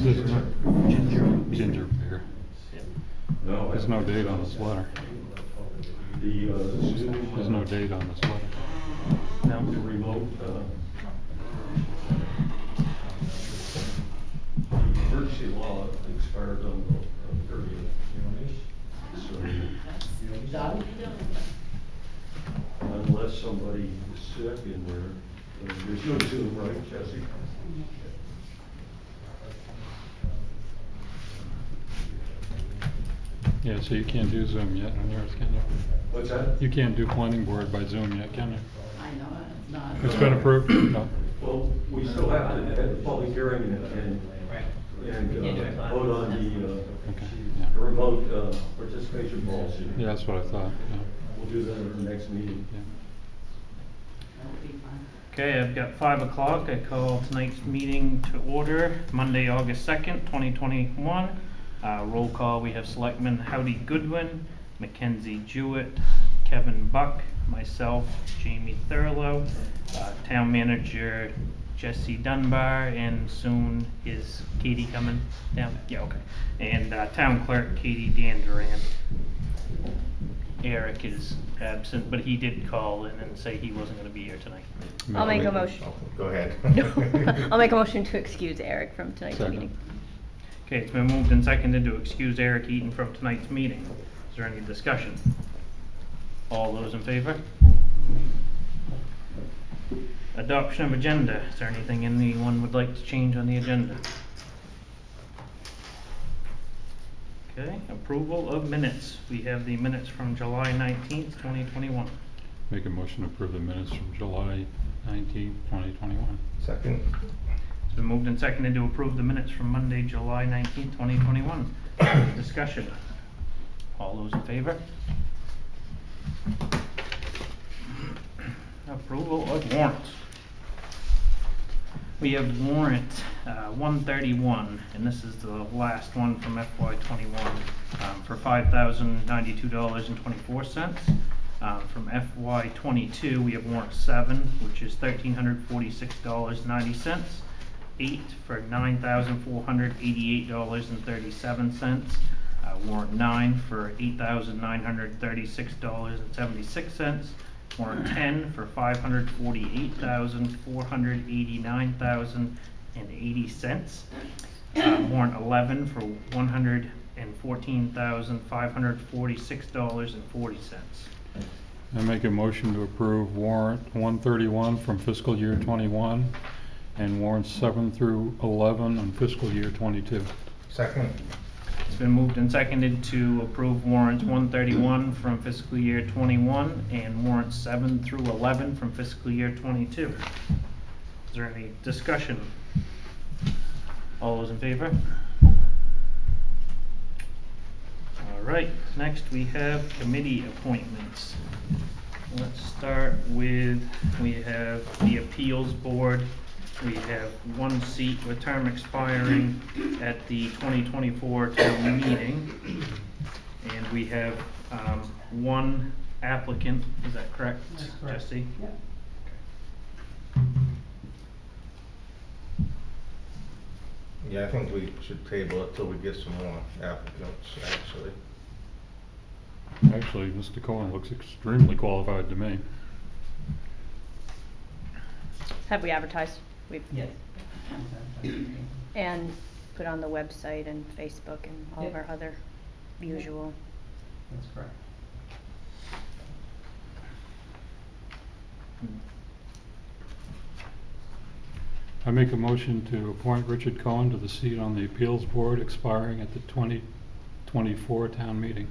This is not ginger beer. No. There's no date on this letter. There's no date on this letter. The remote, emergency law expired on the 30th. So, unless somebody is sick in there, there's no Zoom, right, Jesse? Yeah, so you can't do Zoom yet on yours, can you? What's that? You can't do planning board by Zoom yet, can you? I know, it's not. It's been approved? No. Well, we still have to have the public hearing and vote on Okay, the yeah. remote participation policy. Yeah, that's what I thought, yeah. We'll do that at the next meeting. Yeah. That'll be fine. Okay, I've got 5 o'clock. I call tonight's meeting to order, Monday, August 2nd, 2021. Roll call, we have Selectman Howdy Goodwin, Mackenzie Jewett, Kevin Buck, myself, Jamie Thurlow, Town Manager Jesse Dunbar, and soon is Katie coming down? Yeah, okay. And Town Clerk Katie Danduran. Eric is absent, but he did call in and say he wasn't going to be here tonight. I'll make a motion. Go ahead. I'll make a motion to excuse Eric from tonight's Second. meeting. Okay, it's been moved and seconded to excuse Eric Eaton from tonight's meeting. Is there any discussion? All those in favor? Adoption of agenda. Is there anything anyone would like to change on the agenda? Okay, approval of minutes. We have the minutes from July 19th, 2021. Make a motion to approve the minutes from July 19th, 2021. Second. It's been moved and seconded to approve the minutes from Monday, July 19th, 2021. Discussion. All those in favor? Approval of warrants. We have warrant 131, and this is the last one from FY21, for $5,092.24. From FY22, we have warrant 7, which is $1,346.90. 8 for $9,488.37. Warrant 9 for $8,936.76. Warrant 10 for $548,489.80. Warrant 11 for $114,546.40. I make a motion to approve warrant 131 from fiscal year 21 and warrants 7 through 11 on fiscal year 22. Second. It's been moved and seconded to approve warrants 131 from fiscal year 21 and warrants 7 through 11 from fiscal year 22. Is there any discussion? All those in favor? All right, next we have committee appointments. Let's start with, we have the appeals board. We have 1 seat with term expiring at the 2024 town meeting. And we have 1 applicant, is that correct, That's correct. Jesse? Yep. Yeah, I think we should table it till we get some more applicants, actually. Actually, Mr. Cohen looks extremely qualified to me. Have we advertised? We've Yes. and put on the website and Facebook and all of Yep. our other usual. That's correct. I make a motion to appoint Richard Cohen to the seat on the appeals board expiring at the 2024 town meeting.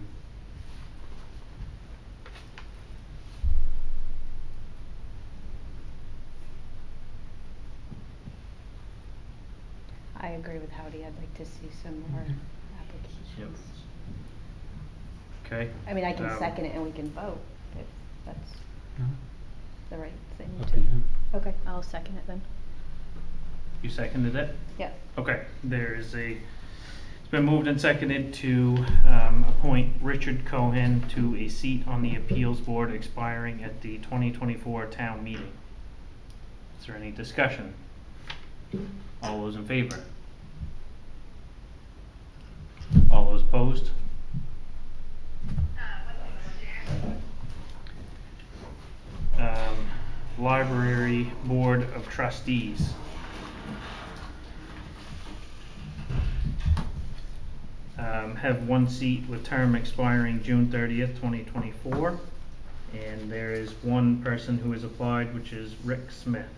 I agree with Howdy. I'd like to see some more applications. Okay. I mean, I can Um, second it and we can vote if that's No? the right thing Up to. to you. Okay, I'll second it then. You seconded it? Yep. Okay, there is a, it's been moved and seconded to appoint Richard Cohen to a seat on the appeals board expiring at the 2024 town meeting. Is there any discussion? All those in favor? All those opposed? Library Board of Trustees. Have one seat with term expiring June 30th, 2024. And there is one person who has applied, which is Rick Smith.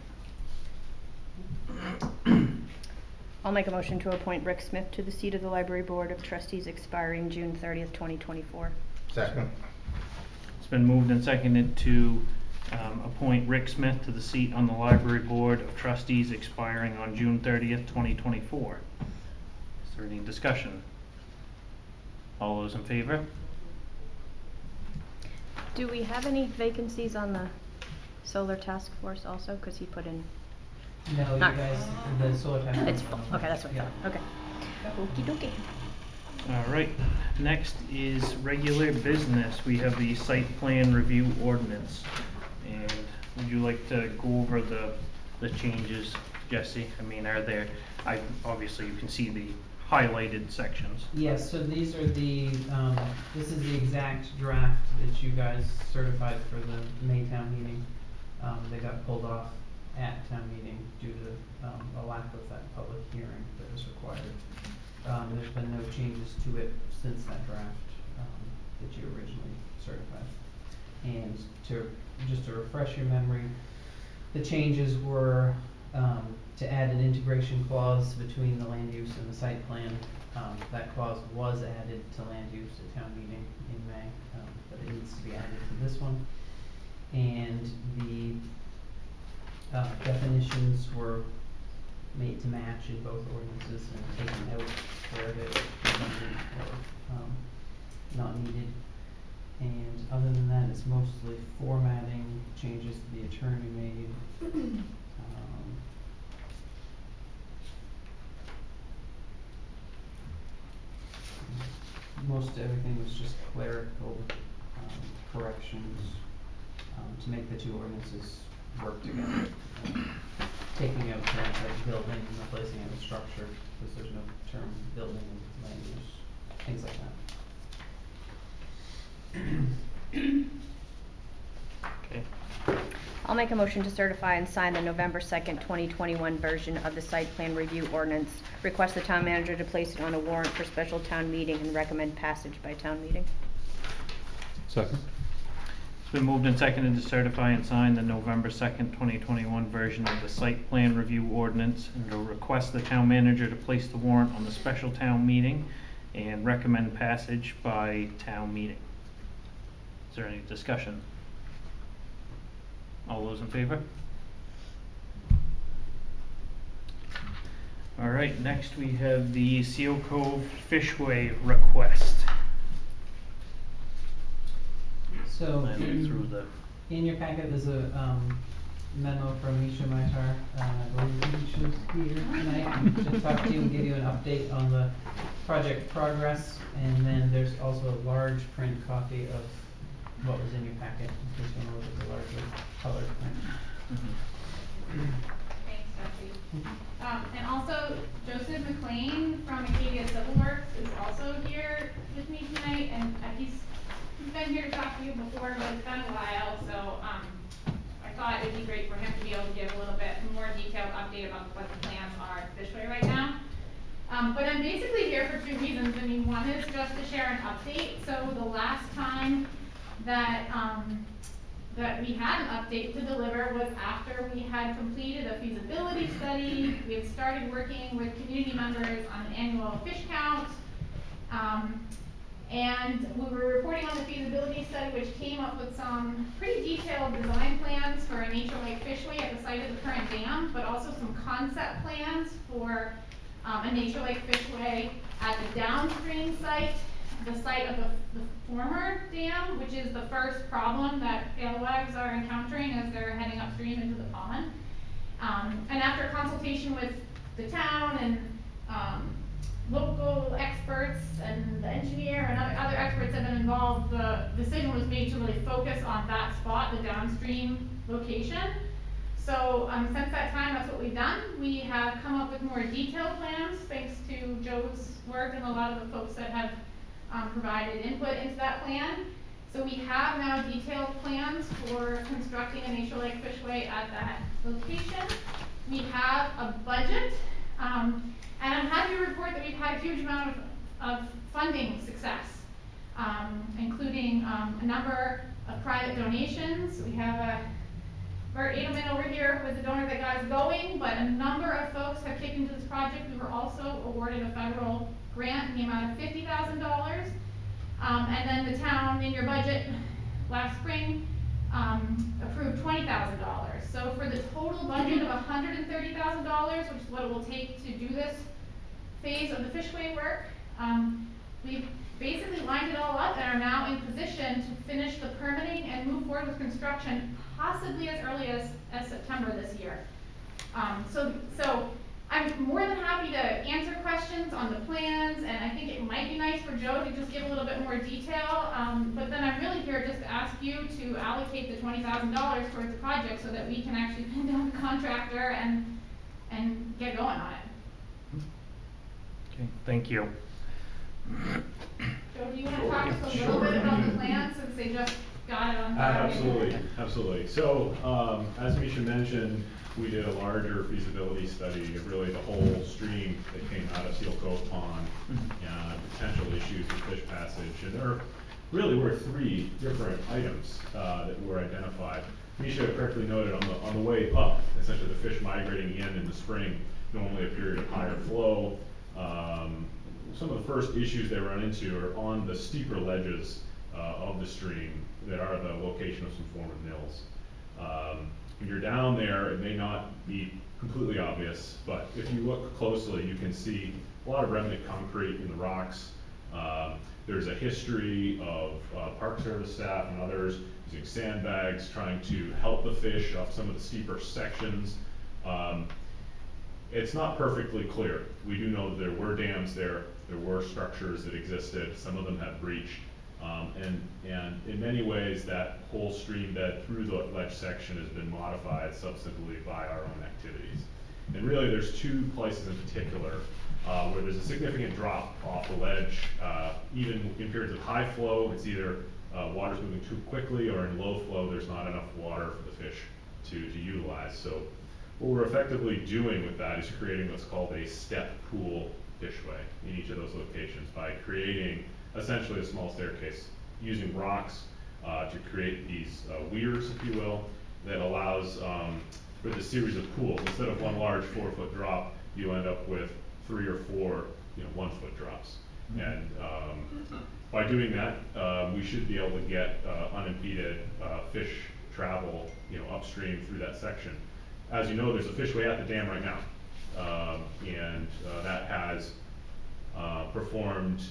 I'll make a motion to appoint Rick Smith to the seat of the Library Board of Trustees expiring June 30th, 2024. Second. It's been moved and seconded to appoint Rick Smith to the seat on the Library Board of Trustees expiring on June 30th, 2024. Is there any discussion? All those in favor? Do we have any vacancies on the solar task force also? Because he put in, No, you Not- guys, the solar panel. it's full. Okay, that's what I thought. Okay. Okey dokey. All right, next is regular business. We have the site plan review ordinance. And would you like to go over the changes, Jesse? I mean, are there, obviously you can see the highlighted sections. Yes, so these are the, this is the exact draft that you guys certified for the May town meeting. They got pulled off at town meeting due to, a lack of that public hearing that was required. There's been no changes to it since that draft, that you originally certified. And just to refresh your memory, the changes were, to add an integration clause between the land use and the site plan. That clause was added to land use at town meeting in May, but it needs to be added to this one. And the definitions were made to match in both ordinances and taken out where they were redundant or not needed. And other than that, it's mostly formatting changes the attorney made. Most everything was just clerical corrections to make the two ordinances work together. Taking out terms like building and replacing it with structure, because there's no term building and land use, things like that. Okay. I'll make a motion to certify and sign the November 2nd, 2021 version of the site plan review ordinance. Request the town manager to place it on a warrant for special town meeting and recommend passage by town meeting. Second? It's been moved and seconded to certify and sign the November 2nd, 2021 version of the site plan review ordinance and to request the town manager to place the warrant on the special town meeting and recommend passage by town meeting. Is there any discussion? All those in favor? All right, next we have the Seal Cove Fishway request. So I went through the, in your packet, there's a memo from Misha Maitar. I believe Misha's here tonight to talk to you and give you an update on the project progress. And then there's also a large print copy of what was in your packet, in case you want to look at the larger colored print. Thanks, Jesse. And also, Joseph McLean from Acadia Civil Works is also here with me tonight, and he's been here to talk to you before, but it's been a while, so I thought it'd be great for him to be able to give a little bit more detailed update about what the plans are at Fishway right now. But I'm basically here for two reasons. I mean, one is just to share an update. So the last time that that we had an update to deliver was after we had completed a feasibility study. We had started working with community members on an annual fish count. And we were reporting on the feasibility study, which came up with some pretty detailed design plans for a Nature Lake Fishway at the site of the current dam, but also some concept plans for a Nature Lake Fishway at the downstream site, the site of the former dam, which is the first problem that alewives are encountering as they're heading upstream into the pond. And after consultation with the town and local experts and the engineer and other experts that have been involved, the decision was made to really focus on that spot, the downstream location. So, since that time, that's what we've done. We have come up with more detailed plans, thanks to Joe's work and a lot of the folks that have, provided input into that plan. So we have now detailed plans for constructing a Nature Lake Fishway at that location. We have a budget, and I'm happy to report that we've had a huge amount of funding success, including, a number of private donations. We have Bert Edelman over here was the donor that got us going, but a number of folks have kicked into this project. We were also awarded a federal grant in the amount of $50,000. And then the town, in your budget last spring, approved $20,000. So for the total budget of $130,000, which is what it will take to do this phase of the Fishway work, we've basically lined it all up and are now in position to finish the permitting and move forward with construction, possibly as early as September this year. So I'm more than happy to answer questions on the plans, and I think it might be nice for Joe to just give a little bit more detail, but then I'm really here just to ask you to allocate the $20,000 towards the project so that we can actually pin down the contractor and get going on it. Okay, thank you. Joe, do you want to talk just a little bit about the plans since they just got it on Friday? Absolutely. So, as Misha mentioned, we did a larger feasibility study of really the whole stream that came out of Seal Cove Pond, potential issues with fish passage, and there really were 3 different items that were identified. Misha correctly noted on the way up, essentially the fish migrating in the spring, normally a period of higher flow. Some of the first issues they run into are on the steeper ledges of the stream that are the location of some former mills. When you're down there, it may not be completely obvious, but if you look closely, you can see a lot of remnant concrete in the rocks. There's a history of Park Service staff and others using sandbags, trying to help the fish off some of the steeper sections. It's not perfectly clear. We do know that there were dams there were structures that existed, some of them have breached. And in many ways, that whole stream bed through the ledge section has been modified substantively by our own activities. And really, there's 2 places in particular where there's a significant drop off the ledge. Even in periods of high flow, it's either water's moving too quickly, or in low flow, there's not enough water for the fish to utilize. So what we're effectively doing with that is creating what's called a step pool fishway in each of those locations by creating essentially a small staircase using rocks to create these weirs, if you will, that allows for the series of pools. Instead of one large 4-foot drop, you end up with 3 or 4 1-foot drops. And by doing that, we should be able to get unimpeded fish travel upstream through that section. As you know, there's a fishway at the dam right now, and that has performed.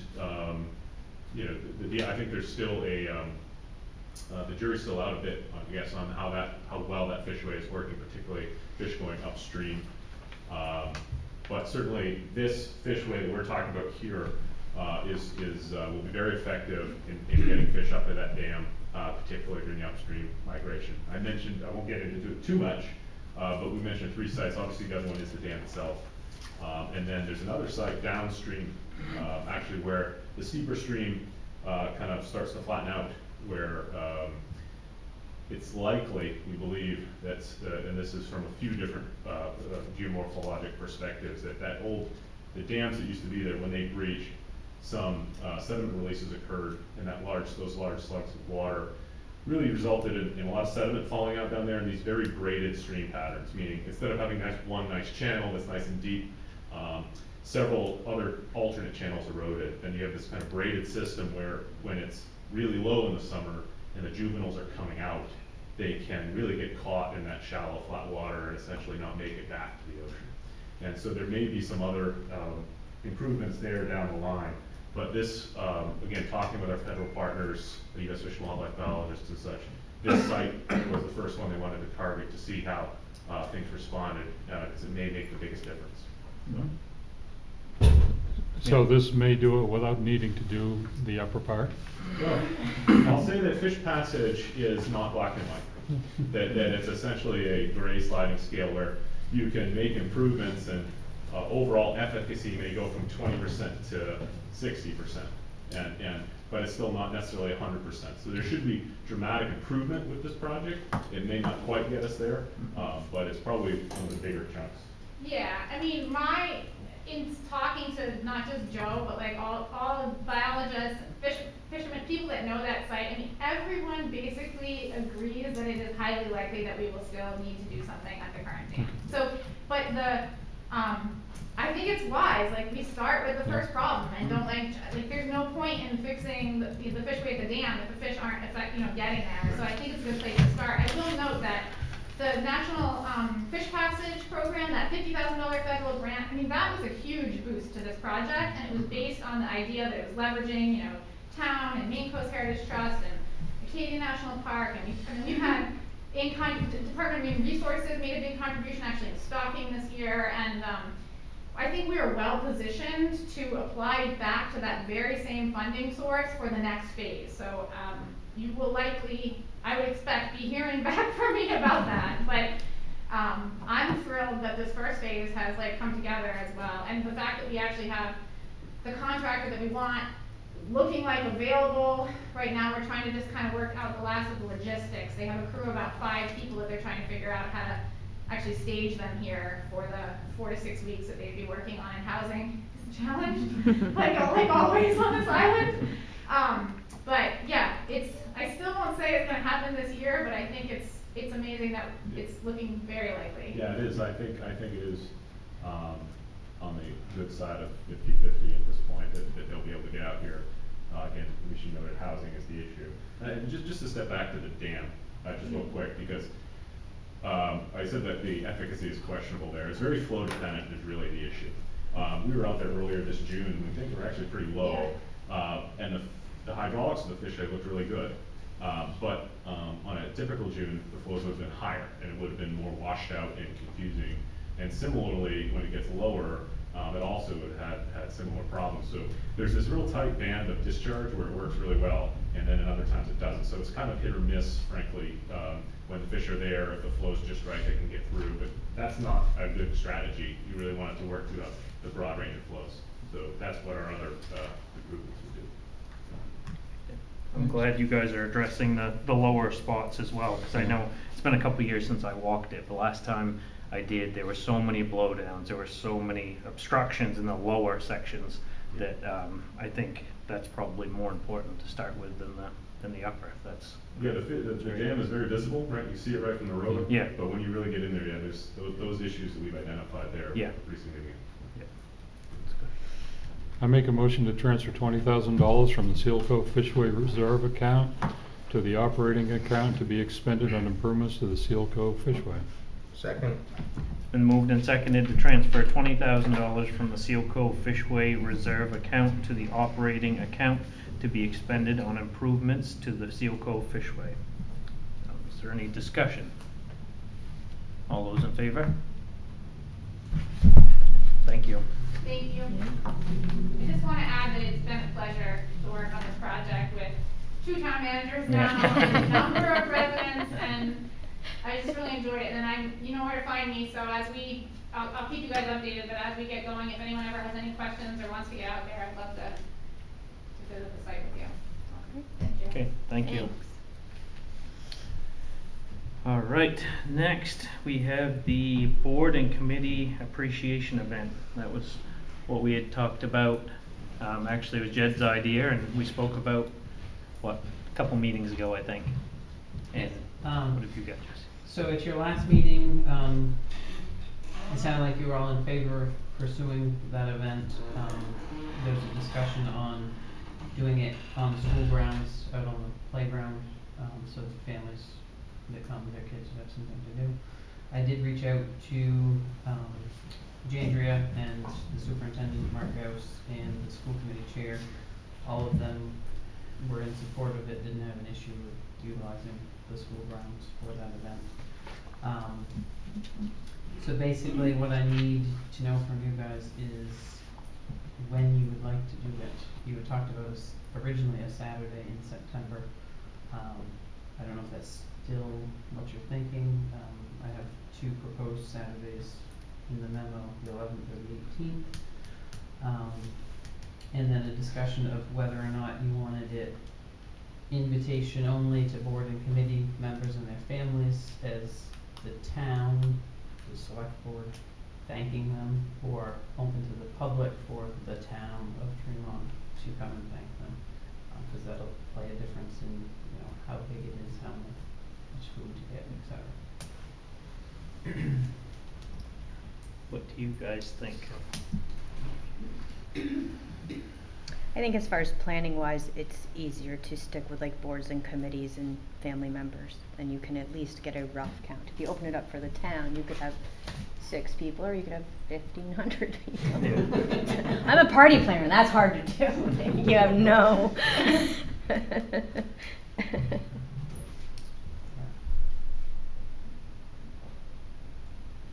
I think there's still the jury's still out a bit, I guess, on how well that fishway is working, particularly fish going upstream. But certainly, this fishway that we're talking about here will be very effective in getting fish up to that dam, particularly during the upstream migration. I won't get into it too much, but we mentioned 3 sites. Obviously, the other one is the dam itself. And then there's another site downstream, actually, where the steeper stream kind of starts to flatten out, where it's likely, we believe, and this is from a few different geomorphologic perspectives, that the dams that used to be there, when they breached, some sediment releases occurred, and those large slugs of water really resulted in a lot of sediment falling out down there in these very braided stream patterns, meaning instead of having one nice channel that's nice and deep, several other alternate channels eroded. Then you have this kind of braided system where when it's really low in the summer and the juveniles are coming out, they can really get caught in that shallow, flat water and essentially not make it back to the ocean. And so there may be some other improvements there down the line. But this, again, talking with our federal partners, the U.S. Fish and Wildlife biologists and such, this site was the first one they wanted to target to see how things responded, because it may make the biggest difference. So this may do it without needing to do the upper part? Well, I'll say that fish passage is not black and white. That it's essentially a gray sliding scale where you can make improvements and overall efficacy may go from 20% to 60%. But it's still not necessarily 100%. So there should be dramatic improvement with this project. It may not quite get us there, but it's probably one of the bigger chunks. Yeah, I mean, in talking to not just Joe, but like all biologists, fishermen, people that know that site, I mean, everyone basically agrees that it is highly likely that we will still need to do something at the current dam. So, but I think it's wise, like, we start with the first problem and don't like there's no point in fixing the fishway at the dam if the fish aren't getting there. So I think it's a good place to start. I will note that the National Fish Passage Program, that $50,000 federal grant, I mean, that was a huge boost to this project, and it was based on the idea that it was leveraging, town and Maine Coast Heritage Trust and Acadia National Park, and we've had the Department of Marine Resources made a big contribution actually in stocking this year, and I think we are well positioned to apply back to that very same funding source for the next phase. So you will likely, I would expect, be hearing back from me about that. But I'm thrilled that this first phase has come together as well. And the fact that we actually have the contractor that we want looking like available. Right now we're trying to just kind of work out the last of the logistics. They have a crew of about 5 people that they're trying to figure out how to actually stage them here for the 4 to 6 weeks that they'd be working on in housing. It's a challenge, like always on this island. But yeah, I still won't say it's going to happen this year, but I think it's amazing that it's looking very likely. Yeah, it is. I think it is on the good side of 50-50 at this point that they'll be able to get out here. Again, we should note that housing is the issue. And just to step back to the dam, just real quick, because I said that the efficacy is questionable there. It's very flow dependent is really the issue. We were out there earlier this June, and we think we're actually pretty low. And the hydraulics of the fish head looked really good. But on a typical June, the flows would have been higher, and it would have been more washed out and confusing. And similarly, when it gets lower, it also would have had similar problems. So there's this real tight band of discharge where it works really well, and then at other times it doesn't. So it's kind of hit or miss, frankly. When the fish are there, if the flow's just right, they can get through. But that's not a good strategy. You really want it to work through the broad range of flows. So that's what our other improvements would do. I'm glad you guys are addressing the lower spots as well, because I know it's been a couple of years since I walked it. The last time I did, there were so many blowdowns, there were so many obstructions in the lower sections that I think that's probably more important to start with than the upper. That's the dam is very visible, right? You see it right from the road. Yeah. But when you really get in there, yeah, there's those issues that we've identified there. Yeah. Pretty significant. Yeah. That's good. I make a motion to transfer $20,000 from the Seal Cove Fishway Reserve account to the operating account to be expended on improvements to the Seal Cove Fishway. Second. Been moved and seconded to transfer $20,000 from the Seal Cove Fishway Reserve account to the operating account to be expended on improvements to the Seal Cove Fishway. Is there any discussion? All those in favor? Thank you. Thank you. I just want to add that it's been a pleasure to work on this project with 2 town managers now, and a number of residents, and I just really enjoyed it. And you know where to find me, so I'll keep you guys updated, but as we get going, if anyone ever has any questions or wants to get out there, I'd love to visit the site with you. Thank you. Okay, thank you. Thanks. All right, next we have the board and committee appreciation event. That was what we had talked about. Actually, it was Jed's idea, and we spoke about, a couple meetings ago, I think. And what have you got, Jesse? So at your last meeting, it sounded like you were all in favor of pursuing that event. There's a discussion on doing it on the school grounds, out on the playground, so the families that come, their kids have something to do. I did reach out to Jandria and the superintendent, Mark Gauss, and the school committee chair. All of them were in support of it, didn't have an issue with utilizing the school grounds for that event. So basically what I need to know from you guys is when you would like to do it. You had talked about originally a Saturday in September. I don't know if that's still what you're thinking. I have 2 proposed Saturdays in the memo, the 11th or the 18th. And then a discussion of whether or not you wanted it invitation only to board and committee members and their families as the town, the select board, thanking them, or open to the public for the town of Tremont to come and thank them. Cause that'll play a difference in, you know, how big it is, how much food to get, et cetera. What do you guys think? I think as far as planning wise, it's easier to stick with like boards and committees and family members. Then you can at least get a rough count. If you open it up for the town, you could have 6 people, or you could have 1,500 people. I'm a party planner, that's hard to do. You have no.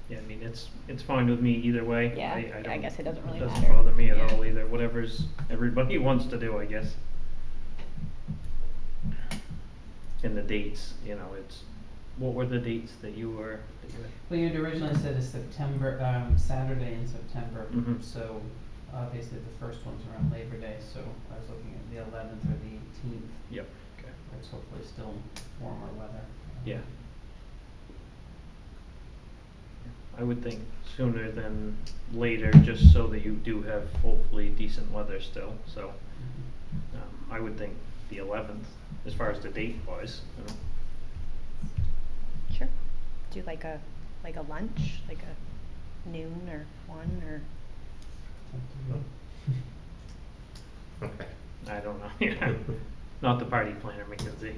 Yeah, I mean, it's fine with me either way. Yeah, I don't- guess it doesn't really Doesn't matter. bother me at Yeah. all either, whatever's everybody wants to do, I guess. And the dates, you know, what were the dates that you had? Well, you'd originally said a September, Saturday in September, Mhm. so obviously the first one's around Labor Day, so I was looking at the 11th or the 18th. Yep, okay. Where it's hopefully still warmer weather. Yeah. I would think sooner than later, just so that you do have hopefully decent weather still, so, I would think the 11th, as far as the date was, you know. Sure. Do like a lunch, like a noon or 1 or. Okay. I don't know, yeah. Not the party planner, Mackenzie.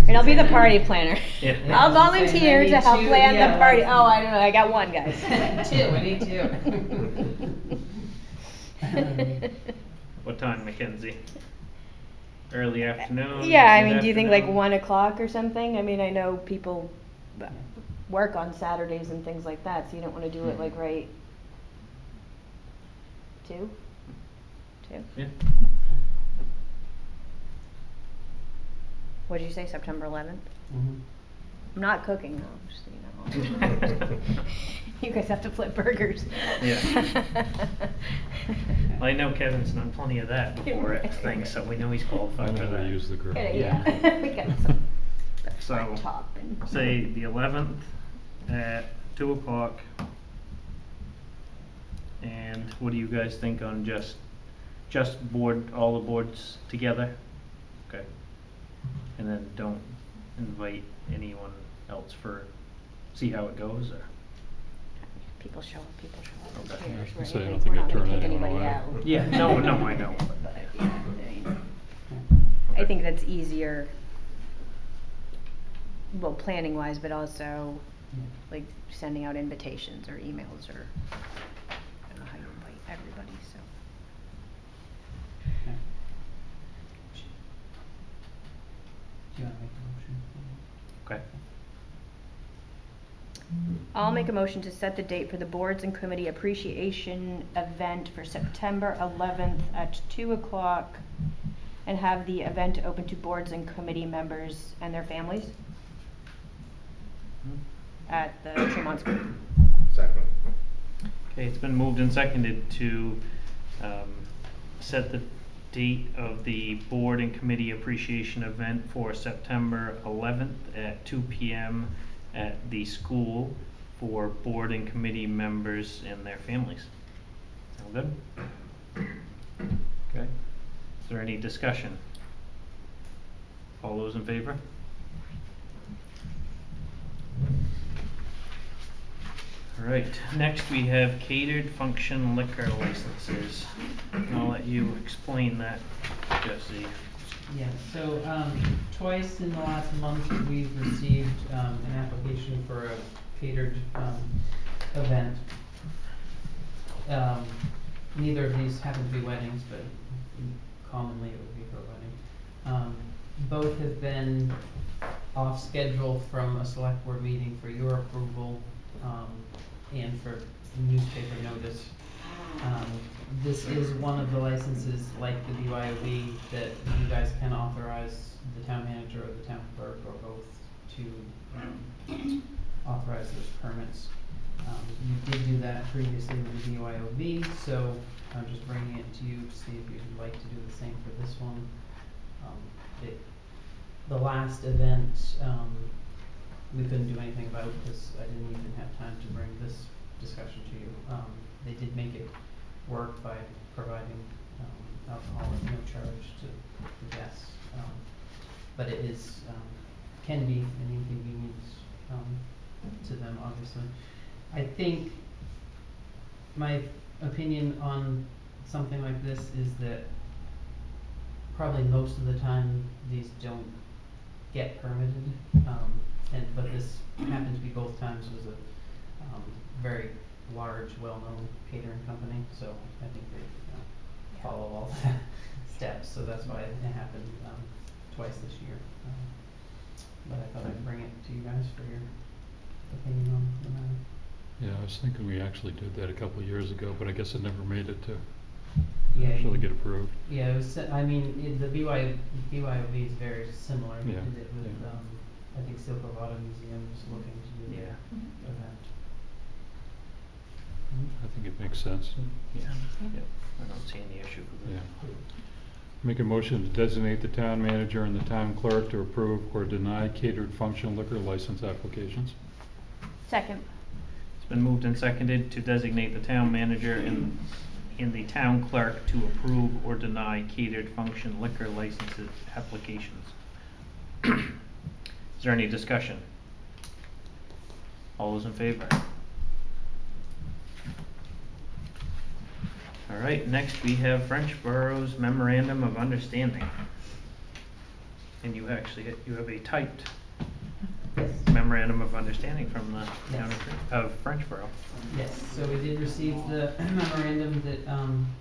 And I'll be the party planner. Yeah. I'll Yeah, I was saying, volunteer I to need help 2, plan yeah, the party. like- Oh, I don't know, I got 1, guys. 2, I need 2. What time, Mackenzie? Early afternoon? Yeah, I mid mean, do you think like afternoon? 1 o'clock or something? I mean, I know people work on Saturdays and things like that, so you don't wanna do it like right 2? 2? Yeah. What did you say, September 11th? Mhm. I'm not cooking though, just so you know. You guys have to flip burgers. Yeah. Well, I know Kevin's done plenty of that before at things, so we know he's I qualified for know how that. to use the grill. Yeah, we got some So, fried top and. say the 11th at 2 o'clock. And what do you guys think on just board, all the boards together? Okay. And then don't invite anyone else see how it goes, or? People show up. Okay. Who cares? I was gonna We're say, I not- don't think we're it'd not gonna turn kick anyone anybody away. out. Yeah, no, I know. But, yeah, I think that's easier, well, planning wise, but also like sending out invitations or emails or, I don't know how you invite everybody, so. Okay. Do you wanna make a motion? Okay. I'll make a motion to set the date for the boards and committee appreciation event for September 11th at 2 o'clock and have the event open to boards and committee members and their families at the Tremont School. Second. Okay, it's been moved and seconded to set the date of the board and committee appreciation event for September 11th at 2 p.m. at the school for board and committee members and their families. Sound good? Okay. Is there any discussion? All those in favor? All right, next we have catered function liquor licenses. I'll let you explain that, Jesse. Yeah, so, twice in the last month, we've received, an application for a catered, event. Neither of these happen to be weddings, but commonly it would be for a wedding. Both have been off schedule from a select board meeting for your approval, and for newspaper notice. This is one of the licenses, like the BYOB, that you guys can authorize the town manager or the town clerk or both to authorize those permits. You did do that previously with the BYOB, so I'm just bringing it to you to see if you'd like to do the same for this one. The last event, we couldn't do anything about because I didn't even have time to bring this discussion to you. They did make it work by providing alcohol at no charge to the guests. But it is, can be an inconvenience to them, obviously. I think my opinion on something like this is that probably most of the time these don't get permitted. But this happened to be both times was a very large, well-known catering company, so I think they follow all the steps, so that's why it happened twice this year. But I thought I'd bring it to you guys for your opinion on the matter. Yeah, I was thinking we actually did that a couple of years ago, but I guess it never made it to Yeah, actually get approved. Yeah, it was, I mean, the BYOB is very similar. We Yeah, did it with, yeah. I think Silver Bottom Museum was looking to do the Yeah. event. I think it makes sense. Yeah, yep, I don't see any issue with Yeah. it. Make a motion to designate the town manager and the town clerk to approve or deny catered function liquor license applications. Second. It's been moved and seconded to designate the town manager and the town clerk to approve or deny catered function liquor licenses applications. Is there any discussion? All those in favor? All right, next we have Frenchboro's Memorandum of Understanding. And you actually, you have a typed Yes. Memorandum of Understanding from the town Yes. of Frenchboro. Yes, so we did receive the memorandum that,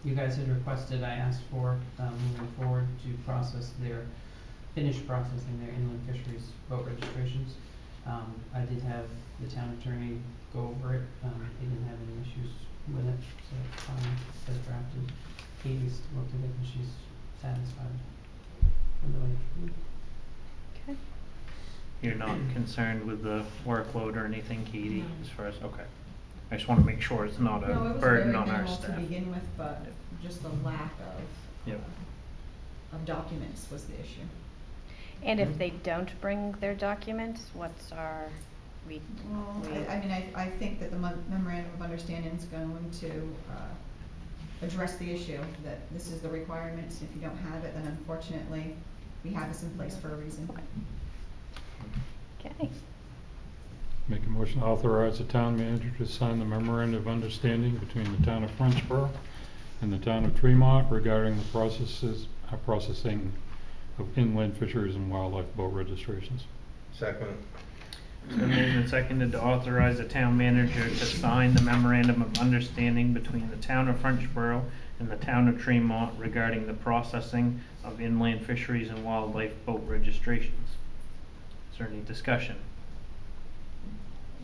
you guys had requested, I asked for, moving forward to finish processing their inland fisheries boat registrations. I did have the town attorney go over it, he didn't have any issues with it, so it's fine, as drafted. Katie's looked at it and she's satisfied with the way. Okay. You're not concerned with the workload or anything, Katie, as far as, okay. I just wanna make sure it's not No, a it was burden very on our minimal staff. to begin with, but just the lack Yep. of documents was the issue. And if they don't bring their documents, what's our, Well, I mean, I think that the memorandum of understanding is going to, address the issue, that this is the requirements, if you don't have it, then unfortunately, we have this in place for a reason. Okay. Make a motion to authorize the town manager to sign the memorandum of understanding between the town of Frenchboro and the town of Tremont regarding the processing of inland fisheries and wildlife boat registrations. Second. It's been moved and seconded to authorize the town manager to sign the memorandum of understanding between the town of Frenchboro and the town of Tremont regarding the processing of inland fisheries and wildlife boat registrations. Is there any discussion?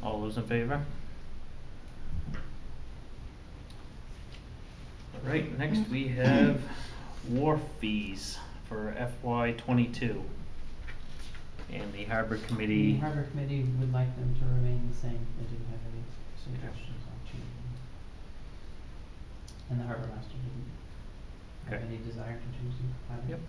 All those in favor? All right, next we have wharf fees for FY '22. And the harbor The committee. harbor committee would like them to remain the same, they didn't have any suggestions on changing them. And the harbor master didn't have Okay. any desire to change them either. Yep.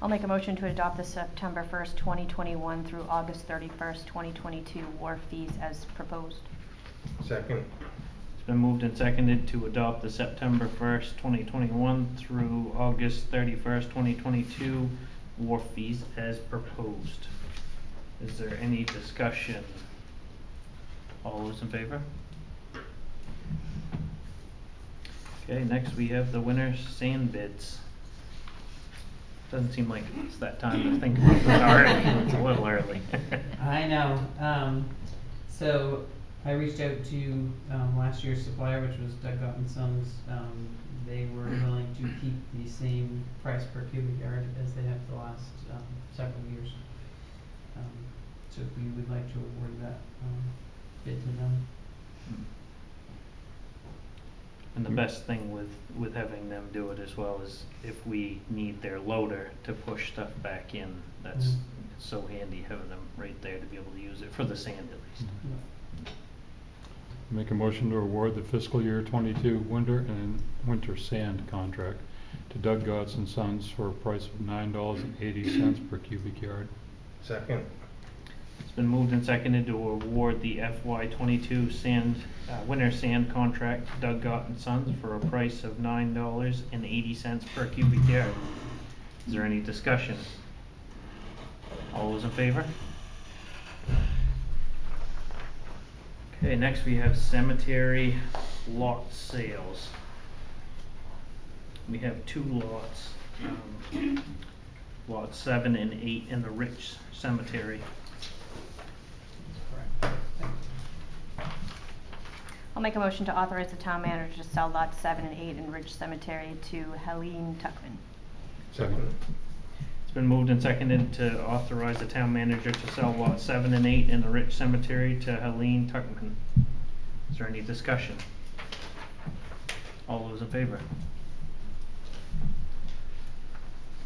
I'll make a motion to adopt the September 1st, 2021 through August 31st, 2022 wharf fees as proposed. Second. It's been moved and seconded to adopt the September 1st, 2021 through August 31st, 2022 wharf fees as proposed. Is there any discussion? All those in favor? Okay, next we have the winter sand bids. Doesn't seem like it's that time to think about this already. It's a little early. I know, so I reached out to, last year's supplier, which was Doug and Sons. They were willing to keep the same price per cubic yard as they have the last, several years. So if we would like to award that, bid to them. And the best thing with having them do it as well is if we need their loader to push stuff back in, that's so handy having them right there to be able to use it for the sand at least. Make a motion to award the fiscal year 22 winter sand contract to Doug Gotts and Sons for a price of $9.80 per cubic yard. Second. It's been moved and seconded to award the FY 22 winter sand contract to Doug Gott and Sons for a price of $9.80 per cubic yard. Is there any discussion? All those in favor? Okay, next we have cemetery lot sales. We have two lots, lots 7 and 8 in the Rich Cemetery. I'll make a motion to authorize the town manager to sell lots 7 and 8 in Ridge Cemetery to Helene Tuckman. Second. It's been moved and seconded to authorize the town manager to sell lots 7 and 8 in the Rich Cemetery to Helene Tuckman. Is there any discussion? All those in favor?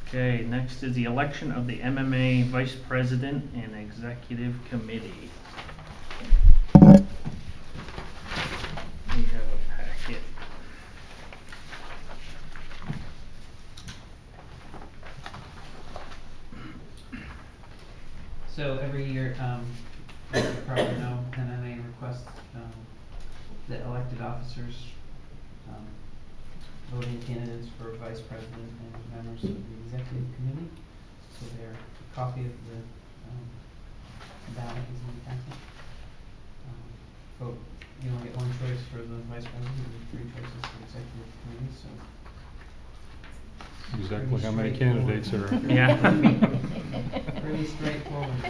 Okay, next is the election of the MMA Vice President and Executive Committee. We have a packet. So every year, as you probably know, MMA requests, that elected officers, voting candidates for vice president and members of the executive committee. So their copy of the, ballot is in the packet. Vote, you only get one choice for the vice president and 3 choices for the executive committee, so. Exactly how many Pretty candidates are out there? Yeah. Pretty straightforward.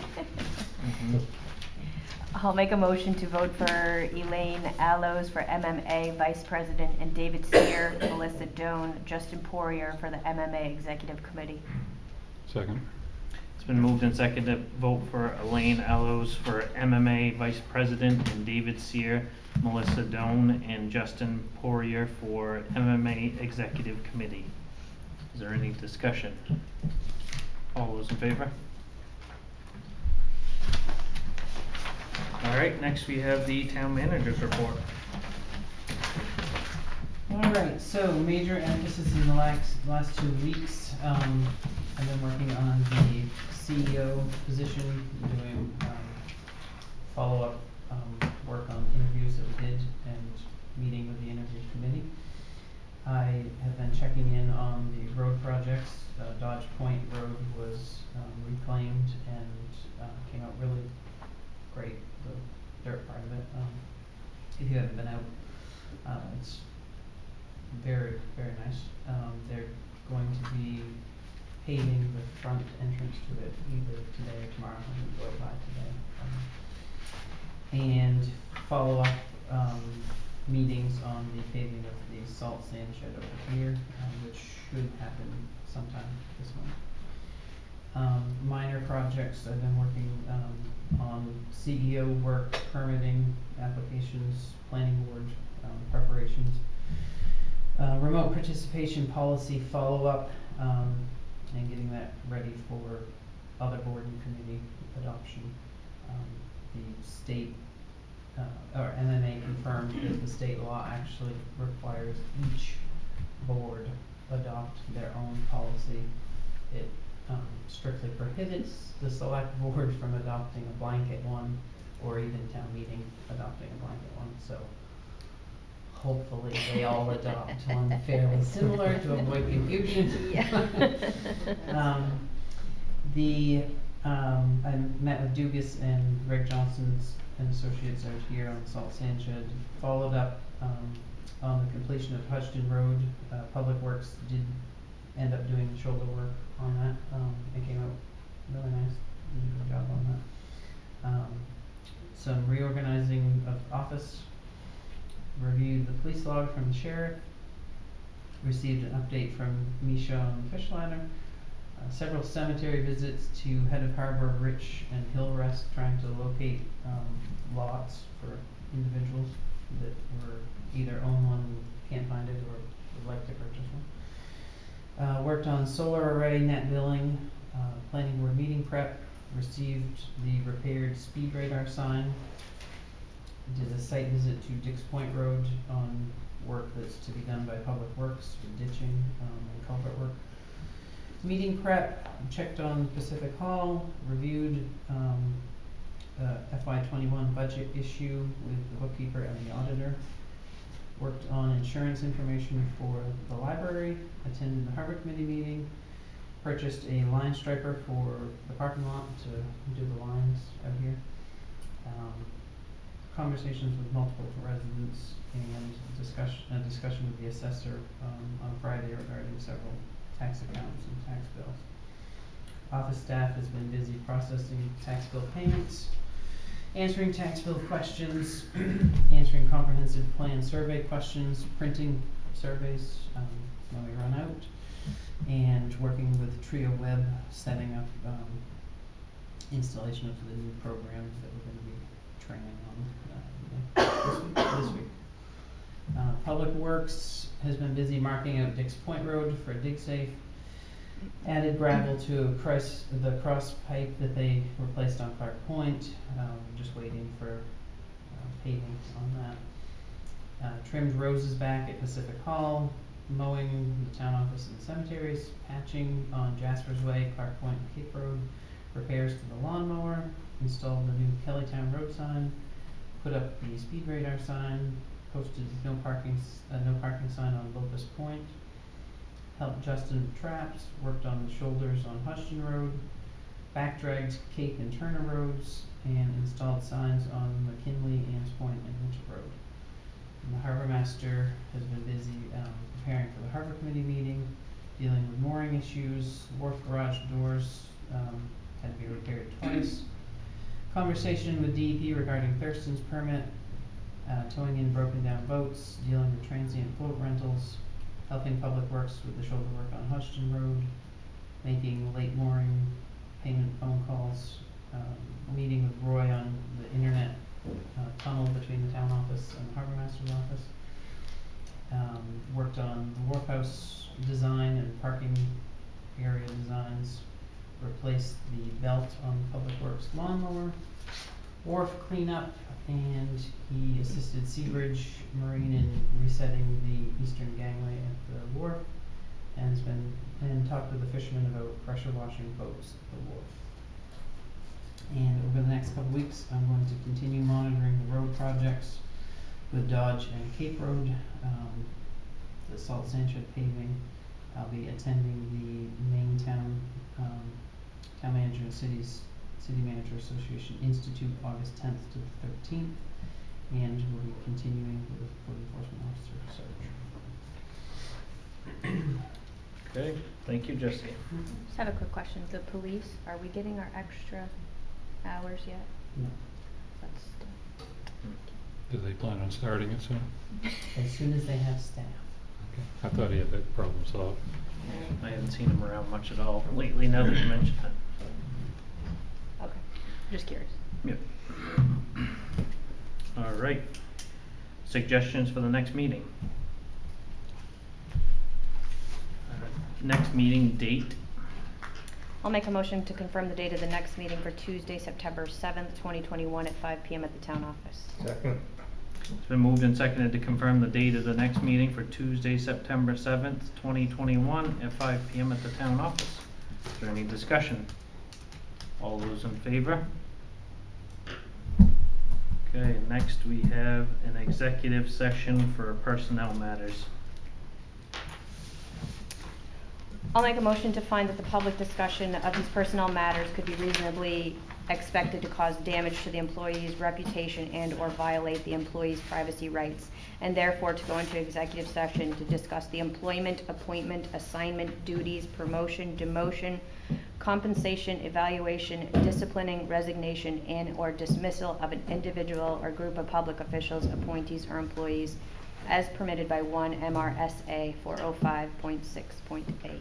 Mhm. I'll make a motion to vote for Elaine Allows for MMA Vice President and David Sear, Melissa Doan, Justin Poirier for the MMA Executive Committee. Second. It's been moved and seconded to vote for Elaine Allows for MMA Vice President and David Sear, Melissa Doan, and Justin Poirier for MMA Executive Committee. Is there any discussion? All those in favor? All right, next we have the town manager's report. Alright, so major emphasis in the last 2 weeks, I've been working on the CEO position, doing, follow-up, work on interviews that we did and meeting with the interview committee. I have been checking in on the road projects. Dodge Point Road was, reclaimed and, came out really great, the dirt part of it. If you haven't been out, it's very, very nice. They're going to be paving the front entrance to it either today or tomorrow. I'm gonna go by today. And follow up, meetings on the paving of the salt sand shed over here, which should happen sometime this month. Minor projects, I've been working, on CEO work, permitting, applications, planning board, preparations. Remote participation policy follow-up, and getting that ready for other board and committee adoption. The state, or MMA confirmed that the state law actually requires each board adopt their own policy. It strictly prohibits the select board from adopting a blanket one, or even town meeting adopting a blanket one, so hopefully they all adopt one fairly similar to avoid confusion. Yeah. I met with Dugas and Greg Johnson's and Associates out here on the salt sand shed, followed up, on the completion of Hudson Road. Public Works did end up doing the shoulder work on that. It came out really nice, did a good job on that. Some reorganizing of office, reviewed the police log from the sheriff, received an update from Misha on the fish ladder, several cemetery visits to Head of Harbor, Rich, and Hillrest, trying to locate lots for individuals. that were either own one, can't find it, or would like to purchase one. Worked on solar array net billing, planning board meeting prep, received the repaired speed radar sign. Did a site visit to Dix Point Road on work that's to be done by Public Works for ditching, and culvert work. Meeting prep, checked on Pacific Hall, reviewed, FY '21 budget issue with the bookkeeper and the auditor. Worked on insurance information for the library, attended the harbor committee meeting, purchased a line striper for the parking lot to do the lines out here. Conversations with multiple residents and a discussion with the assessor, on Friday regarding several tax accounts and tax bills. Office staff has been busy processing tax bill payments, answering tax bill questions, answering comprehensive plan survey questions, printing surveys, when we run out, and working with Trio Web, setting up, installation of the new program that we're gonna be training on, this week. Public Works has been busy marking out Dix Point Road for DigSafe. Added gravel to the cross pipe that they replaced on Clark Point. Just waiting for paving on that. Trimmed roses back at Pacific Hall. Mowing the town office and cemeteries. Patching on Jasper's Way, Clark Point, and Cape Road. Repairs to the lawnmower. Installed the new Kellytown road sign. Put up the speed radar sign. Posted no parking sign on Locust Point. Helped Justin with traps, worked on the shoulders on Hutchton Road, back-dragged Cape and Turner Roads, and installed signs on McKinley, Ames Point, and Mitchell Road. And the Harbor Master has been busy preparing for the Harbor Committee meeting, dealing with mooring issues, wharf garage doors had to be repaired twice. Conversation with DEP regarding Thurston's permit, towing in broken down boats, dealing with transient boat rentals, helping Public Works with the shoulder work on Hutchton Road, making late mooring payment phone calls, meeting with Roy on the internet tunnel between the town office and the Harbor Master's office. Worked on the wharf house design and parking area designs, replaced the belt on Public Works lawnmower, wharf cleanup, and he assisted Seabridge Marine in resetting the eastern gangway at the wharf, and talked with the fishermen about pressure washing boats at the wharf. And over the next couple weeks, I'm going to continue monitoring the road projects with Dodge and Cape Road, the salt sand shed paving. I'll be attending the Maine Town Manager and City Manager Association Institute August 10th to the 13th, and we'll be continuing with the code enforcement officer search. Okay, thank you, Jesse. Just have a quick question. The police, are we getting our extra hours yet? No. That's Do they plan on starting it soon? As soon as they have staff. Okay. I thought he had that problem solved. I haven't seen him around much at all lately, now that you mention it. okay. Just curious. Yep. All right. Suggestions for the next meeting? Next meeting date? I'll make a motion to confirm the date of the next meeting for Tuesday, September 7th, 2021 at 5 p.m. at the town office. Second. It's been moved and seconded to confirm the date of the next meeting for Tuesday, September 7th, 2021 at 5 p.m. at the town office. Is there any discussion? All those in favor? Okay, next we have an executive session for personnel matters. I'll make a motion to find that the public discussion of these personnel matters could be reasonably expected to cause damage to the employee's reputation and or violate the employee's privacy rights, and therefore to go into executive session to discuss the employment, appointment, assignment, duties, promotion, demotion, compensation, evaluation, disciplining, resignation, and or dismissal of an individual or group of public officials, appointees, or employees as permitted by 1 MRSA 405.6.a.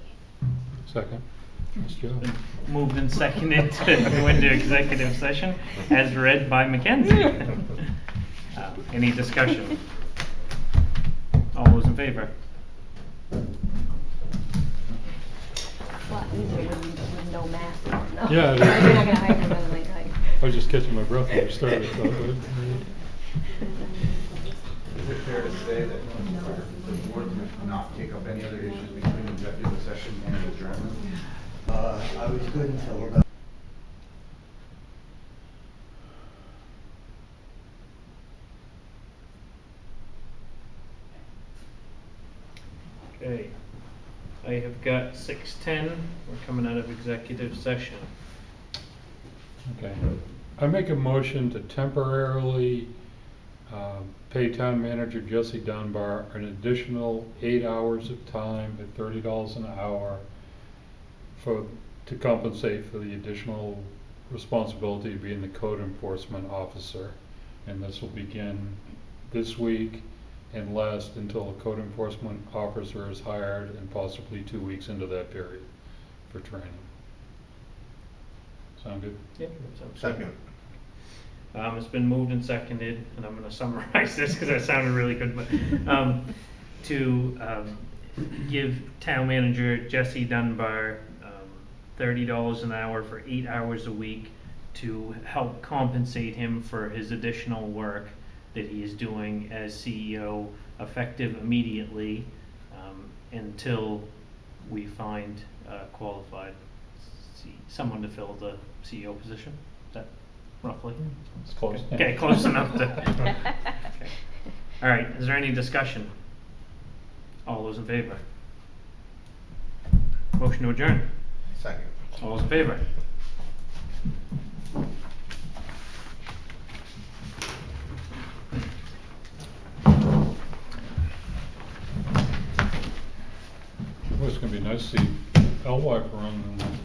Second. Nice job. Been moved and seconded to go into executive session as read by Mackenzie. Any discussion? All those in favor? A lot easier with no mask on, though. Yeah, it is. You're not gonna hide from them like I was just catching my breath when you started, so good. Is it fair to say that the board would not take up any other issues between executive session and adjournment? I was good until about. Okay. I have got 6:10, we're coming out of executive session. Okay. I make a motion to temporarily pay town manager Jesse Dunbar an additional 8 hours of time at $30 an hour to compensate for the additional responsibility of being the code enforcement officer. And this will begin this week and last until a code enforcement officer is hired and possibly 2 weeks into that period for training. Sound good? Yep. sounds good. Second. It's been moved and seconded, and I'm gonna summarize this because that sounded really good, but, to give town manager Jesse Dunbar, $30 an hour for 8 hours a week to help compensate him for his additional work that he is doing as CEO, effective immediately, until we find qualified someone to fill the CEO position. Is that roughly? It's close. Okay, close enough to. Okay. All right, is there any discussion? All those in favor? Motion to adjourn. Second. All those in favor? Well, it's gonna be nice to see Elwipe around in